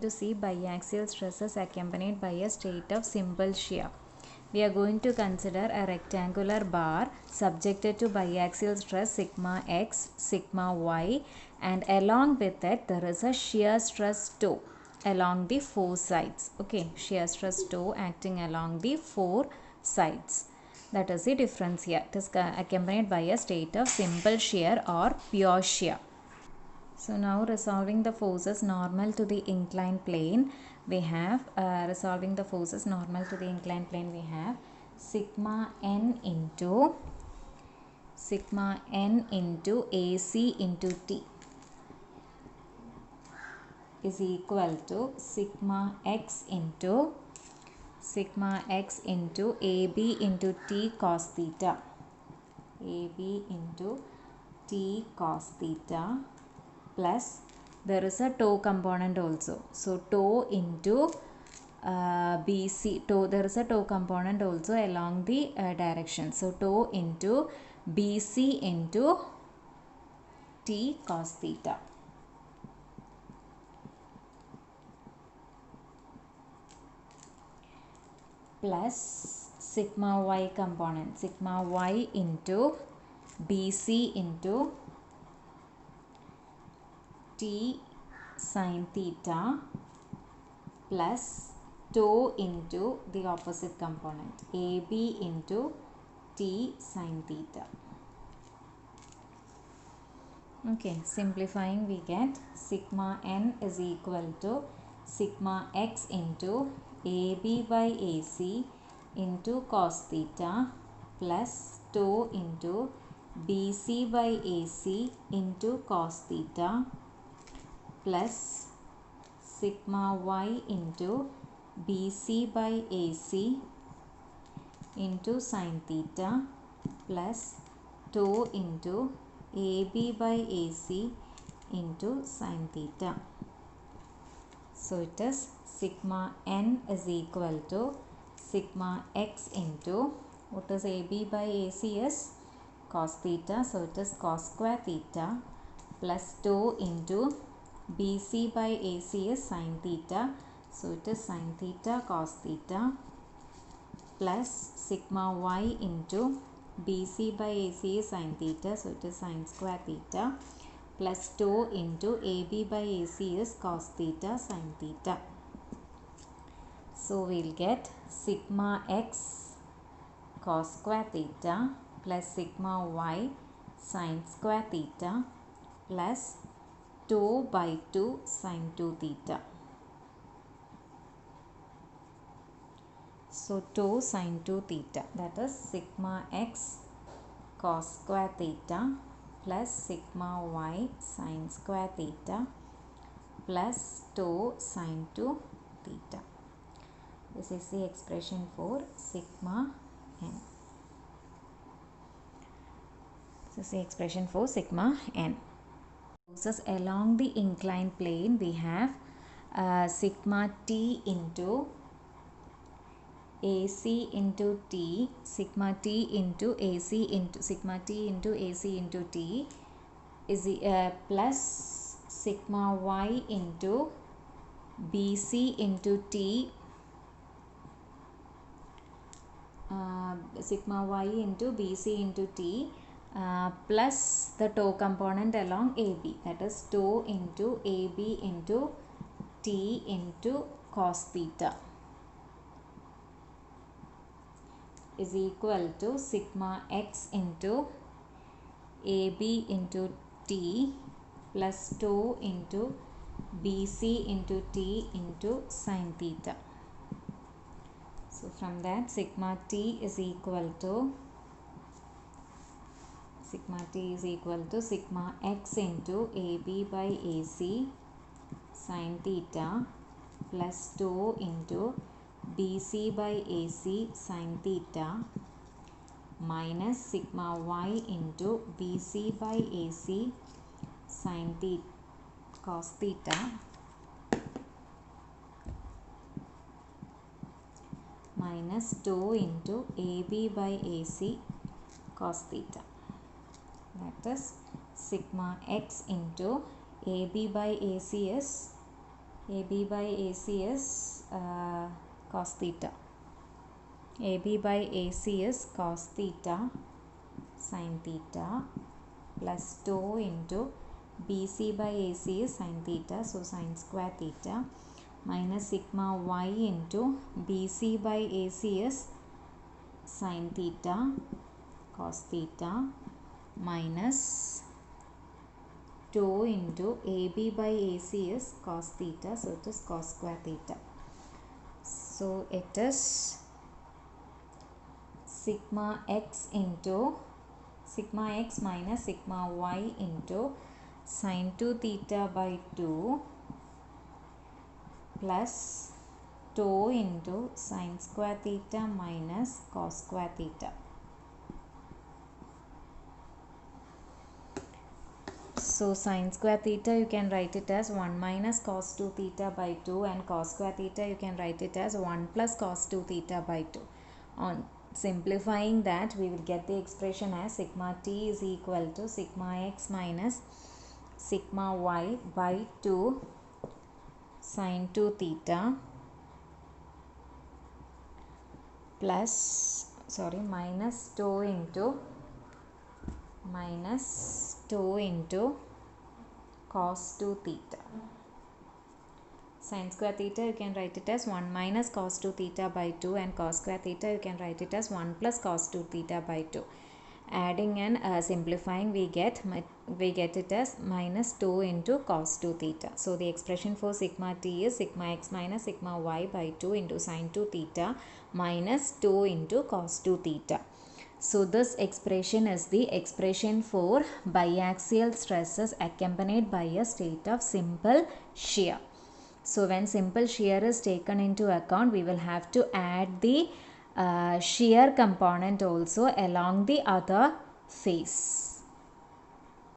to see biaxial stresses accompanied by a state of simple shear. We are going to consider a rectangular bar subjected to biaxial stress sigma x, sigma y, and along with it there is a shear stress tau along the four sides. Okay, shear stress tau acting along the four sides. That is the difference here. It is accompanied by a state of simple shear or pure shear. So now resolving the forces normal to the inclined plane, we have resolving the forces normal to the inclined plane, we have sigma n into AC into T is equal to sigma x into AB into T cos theta. AB into T cos theta plus there is a tau component also. So tau into BC, tau, there is a tau component also along the direction. So tau into BC into T cos theta. Plus sigma y component, sigma y into BC into T sin theta plus tau into the opposite component AB into T sin theta. Okay, simplifying we get sigma n is equal to sigma x into AB by AC into cos theta plus tau into BC by AC into cos theta plus sigma y into BC by AC into sin theta plus tau into AB by AC into sin theta. So it is sigma n is equal to sigma x into, what is AB by AC is cos theta, so it is cos square theta plus tau into BC by AC is sin theta, so it is sin theta cos theta plus sigma y into BC by AC is sin theta, so it is sin square theta plus tau into AB by AC is cos theta sin theta. So we will get sigma x cos square theta plus sigma y sin square theta plus tau by 2 sin 2 theta. So tau sin 2 theta, that is sigma x cos square theta plus sigma y sin square theta plus tau sin 2 theta. This is the expression for sigma n. This is the expression for sigma n. Forces along the inclined plane, we have sigma t into AC into T, sigma t into AC into sigma t into AC into T is plus sigma y into BC into T, sigma y into BC into T plus the tau component along AB, that is tau into AB into T into cos theta is equal to sigma x into AB into T plus tau into BC into T into sin theta. So from that sigma t is equal to sigma x into AB by AC sin theta plus tau into BC by AC sin theta minus sigma y into BC by AC sin theta cos theta minus tau into AB by AC cos theta. That is sigma x into AB by AC is AB by AC is cos theta. AB by AC is cos theta sin theta plus 2 into BC by AC is sin theta, so sin square theta, minus sigma y into BC by AC is sin theta cos theta minus 2 into AB by AC is cos theta, so it is cos square theta. So it is sigma x minus sigma y into sin 2 theta by 2 plus 2 into sin square theta minus cos square theta. So sin square theta you can write it as 1 minus cos 2 theta by 2, and cos square theta you can write it as 1 plus cos 2 theta by 2. On simplifying that, we will get the expression as sigma t is equal to sigma x minus sigma y by 2 sin 2 theta plus minus 2 into cos 2 theta. Sin square theta you can write it as 1 minus cos 2 theta by 2, and cos square theta you can write it as 1 plus cos 2 theta by 2. Adding and simplifying, we get it as minus 2 into cos 2 theta. So the expression for sigma t is sigma x minus sigma y by 2 into sin 2 theta minus 2 into cos 2 theta. So this expression is the expression for biaxial stresses accompanied by a state of simple shear. So when simple shear is taken into account, we will have to add the shear component also along the other face.